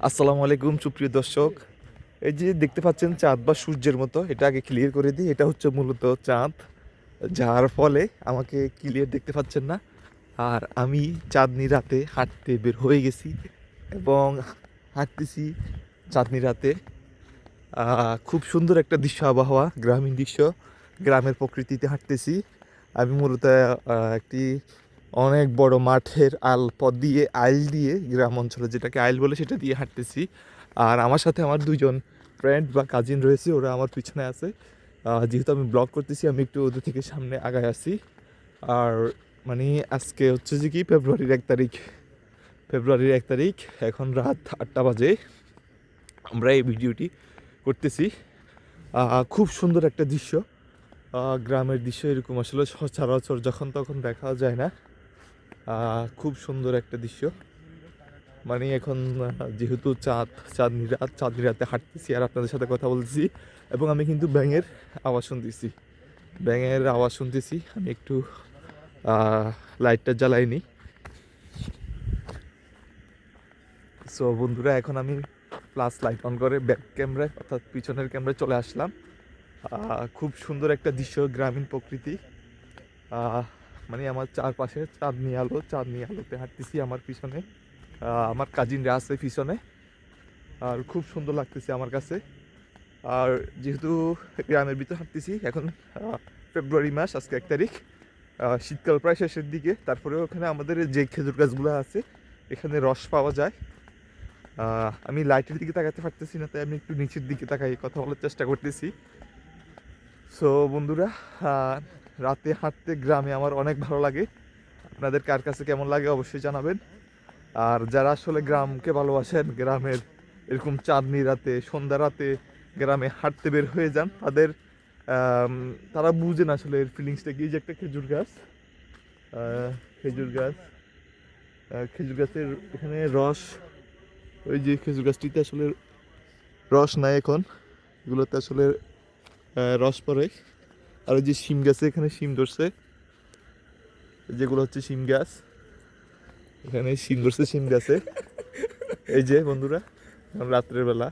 আসসালামু আলাইকুম সুপ্রিয় দর্শক। এই যে দেখতে পাচ্ছেন চাঁদ বা সূর্যের মতো, এটা আগে ক্লিয়ার করে দিই, এটা হচ্ছে মূলত চাঁদ, যার ফলে আমাকে ক্লিয়ার দেখতে পাচ্ছেন না। আর আমি চাঁদনি রাতে হাঁটতে বের হয়ে গেছি এবং হাঁটতেছি চাঁদনি রাতে। খুব সুন্দর একটা দৃশ্য, আবহাওয়া, গ্রামীণ দৃশ্য, গ্রামের প্রকৃতিতে হাঁটতেছি। আমি মূলত একটি অনেক বড় মাঠের পথ দিয়ে, আইল দিয়ে, গ্রাম অঞ্চলে যেটাকে আইল বলে সেটা দিয়ে হাঁটতেছি। আর আমার সাথে আমার দুইজন ফ্রেন্ড বা কাজিন রয়েছে, ওরা আমার পিছনে আছে। যেহেতু আমি ব্লগ করতেছি, আমি একটু ওদের থেকে সামনে আগায় আসি। আর মানে আজকে হচ্ছে যে কি ফেব্রুয়ারির 1 তারিখ, এখন রাত 8টা বাজে, আমরা এই ভিডিওটি করতেছি। খুব সুন্দর একটা দৃশ্য, গ্রামের দৃশ্য এরকম আসলে সচরাচর যখন তখন দেখা যায় না। খুব সুন্দর একটা দৃশ্য। মানে এখন যেহেতু চাঁদনি রাতে হাঁটতেছি আর আপনাদের সাথে কথা বলতেছি, এবং আমি কিন্তু ব্যাঙের আওয়াজ শুনতেছি। আমি একটু লাইটটা জ্বালাইনি। সো বন্ধুরা, এখন আমি প্লাস লাইট অন করে ব্যাক ক্যামেরায় অর্থাৎ পিছনের ক্যামেরায় চলে আসলাম। খুব সুন্দর একটা দৃশ্য, গ্রামীণ প্রকৃতি। মানে আমার চারপাশে চাঁদনি আলোতে হাঁটতেছি। আমার পিছনে আমার কাজিনরা আছে পিছনে, আর খুব সুন্দর লাগতেছে আমার কাছে। আর যেহেতু গ্রামের ভিতরে হাঁটতেছি, এখন ফেব্রুয়ারি মাস, আজকে 1 তারিখ, শীতকাল প্রায় শেষের দিকে। তারপরেও ওখানে আমাদের যে খেজুর গাছগুলো আছে, এখানে রস পাওয়া যায়। আমি লাইটের দিকে তাকাতে পারতেছি না, তাই আমি একটু নিচের দিকে তাকাই কথা বলার চেষ্টা করতেছি। সো বন্ধুরা, রাতে হাঁটতে গ্রামে আমার অনেক ভালো লাগে। আপনাদের কার কাছে কেমন লাগে অবশ্যই জানাবেন। আর যারা আসলে গ্রামকে ভালোবাসেন, গ্রামের এরকম চাঁদনি রাতে, সন্ধ্যা রাতে গ্রামে হাঁটতে বের হয়ে যান, তারা বুঝেন আসলে এর ফিলিংসটা কি। যে একটা খেজুর গাছ, খেজুর গাছ খেজুর গাছের এখানে রস, ওই যে খেজুর গাছটিতে আসলে রস নাই এখন, এগুলোতে আসলে রস পড়ে। আর ওই যে শিম গাছে, এখানে শিম ধরছে, যেগুলো হচ্ছে শিম গাছ, এখানে শিম ধরছে শিম গাছে। এই যে বন্ধুরা, রাত্রের বেলা,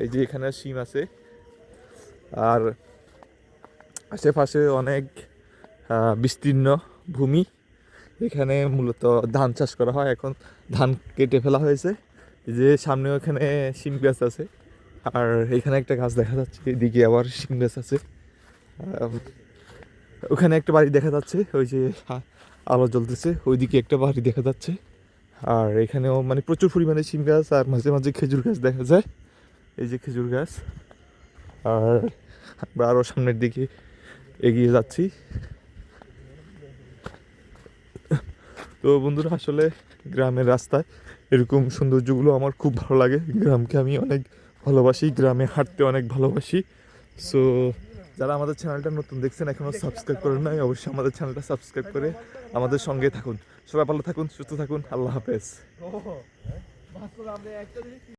এই যে এখানে শিম আছে। আর আশেপাশে অনেক বিস্তীর্ণ ভূমি, এখানে মূলত ধান চাষ করা হয়। এখন ধান কেটে ফেলা হয়েছে। এই যে সামনে ওখানে শিম গাছ আছে, আর এখানে একটা গাছ দেখা যাচ্ছে, এদিকে আবার শিম গাছ আছে। ওখানে একটা বাড়ি দেখা যাচ্ছে, ওই যে আলো জ্বলতেছে, ওইদিকে একটা বাড়ি দেখা যাচ্ছে। আর এখানেও মানে প্রচুর পরিমাণে শিম গাছ, আর মাঝে মাঝে খেজুর গাছ দেখা যায়। এই যে খেজুর গাছ। আর আমরা আরও সামনের দিকে এগিয়ে যাচ্ছি। তো বন্ধুরা, আসলে গ্রামের রাস্তায় এরকম সৌন্দর্যগুলো আমার খুব ভালো লাগে। গ্রামকে আমি অনেক ভালোবাসি, গ্রামে হাঁটতে অনেক ভালোবাসি। সো যারা আমাদের চ্যানেলটা নতুন দেখছেন, এখনও সাবস্ক্রাইব করেন নাই, অবশ্যই আমাদের চ্যানেলটা সাবস্ক্রাইব করে আমাদের সঙ্গে থাকুন। সবাই ভালো থাকুন, সুস্থ থাকুন, আল্লাহ হাফেজ।